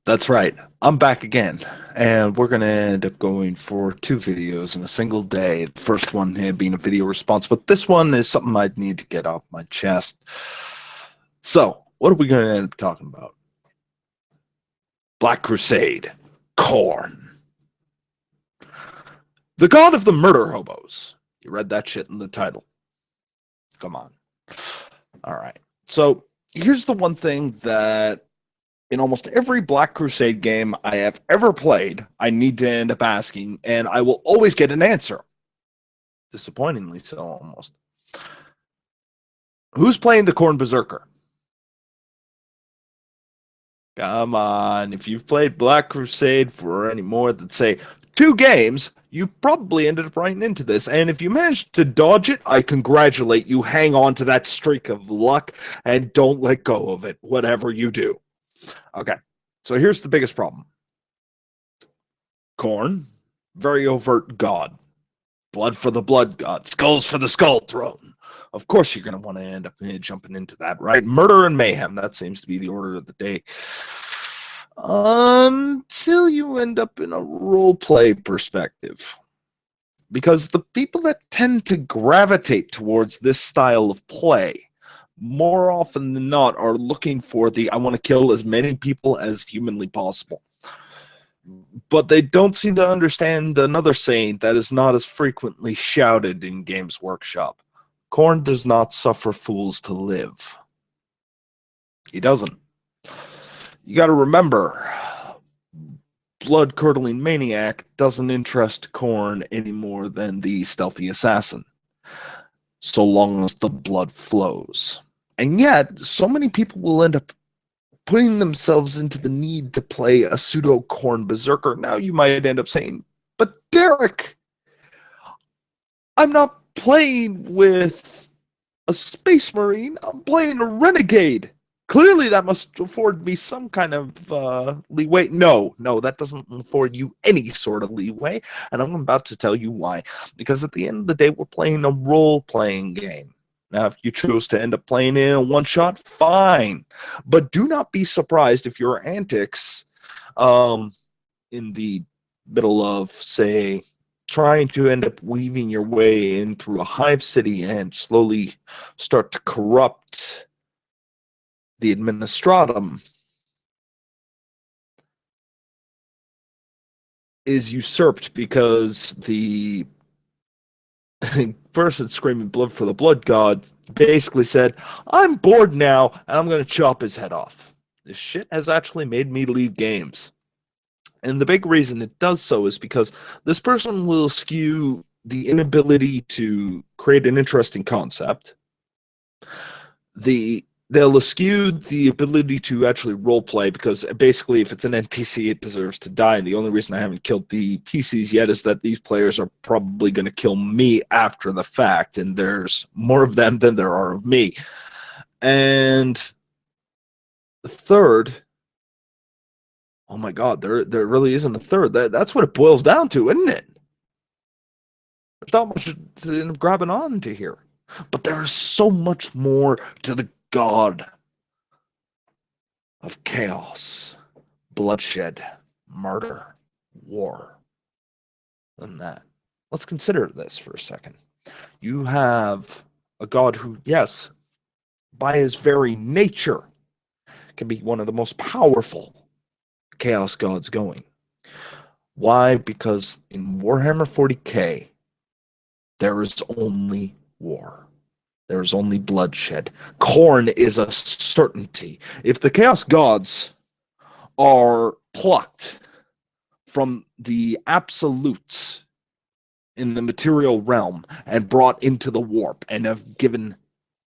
That's right. I'm back again, and we're going to end up going for two videos in a single day. The first one here being a video response, but this one is something I'd need to get off my chest. So, what are we going to end up talking about? Black Crusade, Khorne, the god of the murder hobos. You read that shit in the title. Come on. All right. So, here's the one thing that in almost every Black Crusade game I have ever played, I need to end up asking, and I will always get an answer. Disappointingly so, almost. Who's playing the Khorne Berserker? Come on. If you've played Black Crusade for any more than, say, 2 games, you probably ended up running into this. And if you managed to dodge it, I congratulate you. Hang on to that streak of luck and don't let go of it, whatever you do. Okay, so here's the biggest problem. Khorne, very overt god. Blood for the blood god. Skulls for the skull throne. Of course you're going to want to end up jumping into that, right? Murder and mayhem. That seems to be the order of the day. Until you end up in a roleplay perspective. Because the people that tend to gravitate towards this style of play more often than not are looking for the I want to kill as many people as humanly possible. But they don't seem to understand another saying that is not as frequently shouted in Games Workshop. Khorne does not suffer fools to live. He doesn't. You got to remember, blood-curdling maniac doesn't interest Khorne any more than the stealthy assassin, so long as the blood flows. And yet, so many people will end up putting themselves into the need to play a pseudo Khorne Berserker. Now you might end up saying, but Derek, I'm not playing with a Space Marine, I'm playing a Renegade. Clearly that must afford me some kind of leeway. No, that doesn't afford you any sort of leeway, and I'm about to tell you why. Because at the end of the day, we're playing a role-playing game. Now, if you choose to end up playing in a one-shot, fine. But do not be surprised if your antics in the middle of, say, trying to end up weaving your way in through a hive city and slowly start to corrupt the administratum is usurped because the person screaming blood for the blood god basically said, I'm bored now and I'm going to chop his head off. This shit has actually made me leave games. And the big reason it does so is because this person will skew the inability to create an interesting concept. They'll eschew the ability to actually roleplay because basically if it's an NPC, it deserves to die. And the only reason I haven't killed the PCs yet is that these players are probably going to kill me after the fact, and there's more of them than there are of me. And the third, oh my God, there really isn't a third. That's what it boils down to, isn't it? There's not much to grabbing on to here. But there is so much more to the god of chaos, bloodshed, murder, war than that. Let's consider this for a second. You have a god who, yes, by his very nature, can be one of the most powerful chaos gods going. Why? Because in Warhammer 40k, there is only war. There is only bloodshed. Khorne is a certainty. If the Chaos Gods are plucked from the absolutes in the material realm and brought into the warp and have given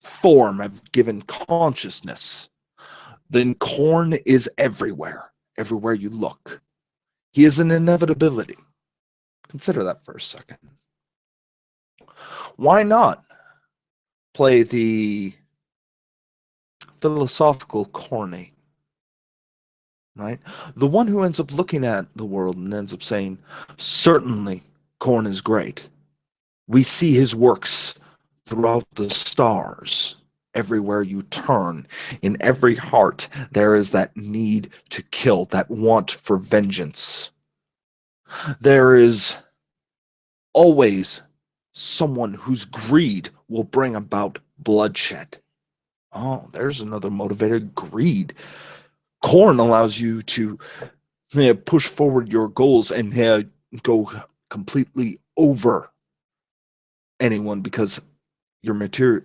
form, have given consciousness, then Khorne is everywhere you look. He is an inevitability. Consider that for a second. Why not play the philosophical Khorne, right? The one who ends up looking at the world and ends up saying, certainly Khorne is great. We see his works throughout the stars. Everywhere you turn, in every heart, there is that need to kill, that want for vengeance. There is always someone whose greed will bring about bloodshed. Oh, there's another motivator, greed. Khorne allows you to push forward your goals and go completely over anyone because your material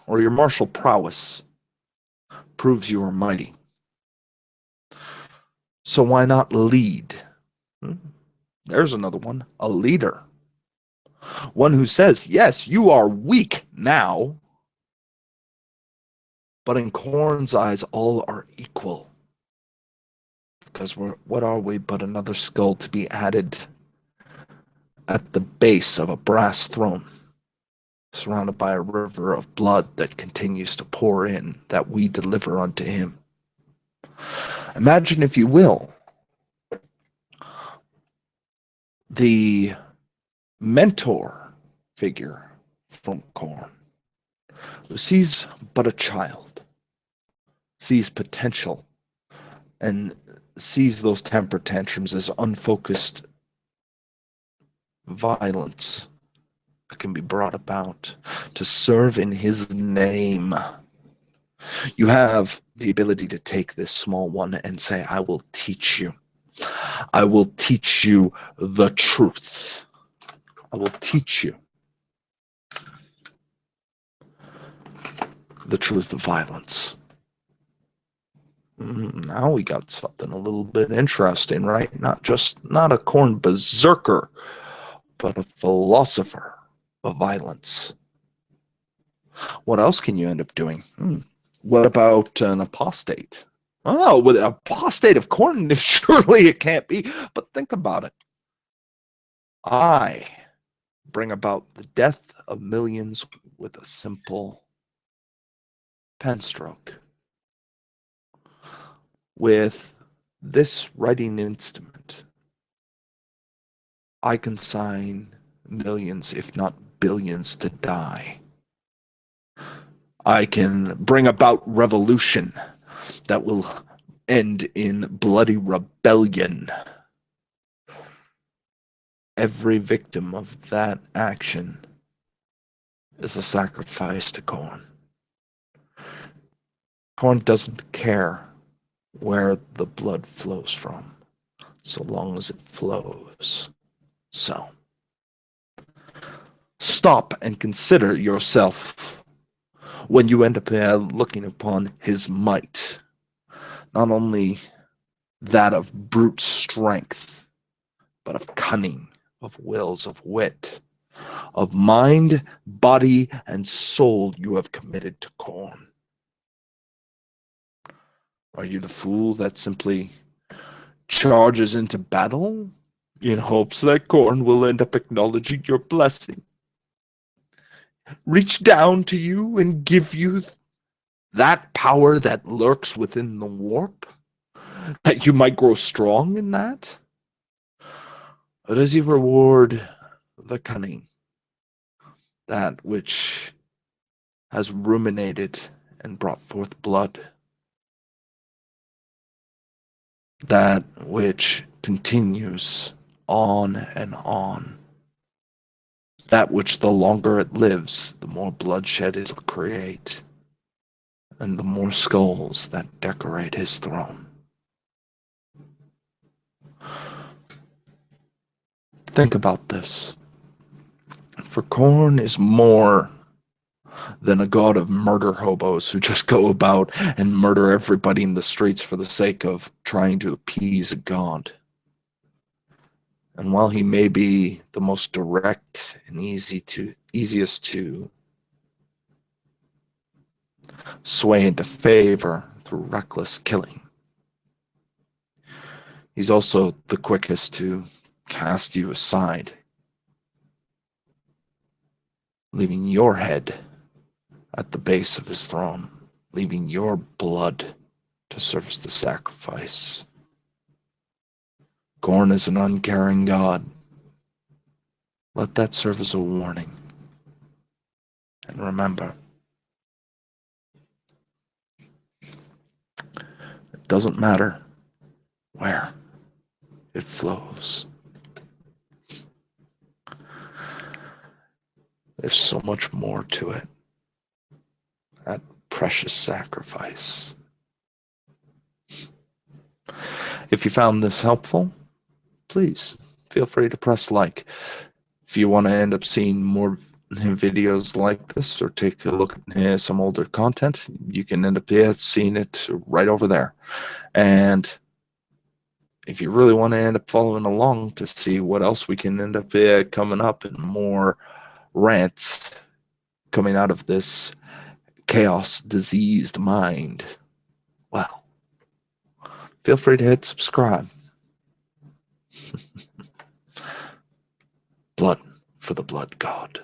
or your martial prowess proves you are mighty. So why not lead? There's another one, a leader. One who says, yes, you are weak now, but in Khorne's eyes, all are equal. Because what are we but another skull to be added at the base of a brass throne, surrounded by a river of blood that continues to pour in, that we deliver unto him. Imagine, if you will, the mentor figure from Khorne, who sees but a child, sees potential, and sees those temper tantrums as unfocused violence that can be brought about to serve in his name. You have the ability to take this small one and say, I will teach you. I will teach you the truth. I will teach you the truth of violence. Now we got something a little bit interesting, right? Not a Khorne berserker, but a philosopher of violence. What else can you end up doing? What about an apostate? Oh, with an apostate of Khorne, surely it can't be. But think about it. I bring about the death of millions with a simple pen stroke. With this writing instrument, I consign millions, if not billions, to die. I can bring about revolution that will end in bloody rebellion. Every victim of that action is a sacrifice to Khorne. Khorne doesn't care where the blood flows from, so long as it flows. So, stop and consider yourself when you end up looking upon his might. Not only that of brute strength, but of cunning, of wills, of wit, of mind, body, and soul you have committed to Khorne. Are you the fool that simply charges into battle in hopes that Khorne will end up acknowledging your blessing? Reach down to you and give you that power that lurks within the warp? That you might grow strong in that? Or does he reward the cunning, that which has ruminated and brought forth blood? That which continues on and on. That which, the longer it lives, the more bloodshed it'll create, and the more skulls that decorate his throne. Think about this. For Khorne is more than a god of murder hobos who just go about and murder everybody in the streets for the sake of trying to appease a god. And while he may be the most direct and easiest to sway into favor through reckless killing, he's also the quickest to cast you aside, leaving your head at the base of his throne, leaving your blood to serve as the sacrifice. Khorne is an uncaring god. Let that serve as a warning. And remember, Doesn't matter where it flows. There's so much more to it. That precious sacrifice. If you found this helpful, please feel free to press like. If you want to end up seeing more videos like this or take a look at some older content, you can end up seeing it right over there. And if you really want to end up following along to see what else we can end up coming up and more rants coming out of this chaos diseased mind, well, feel free to hit subscribe. Blood for the blood god.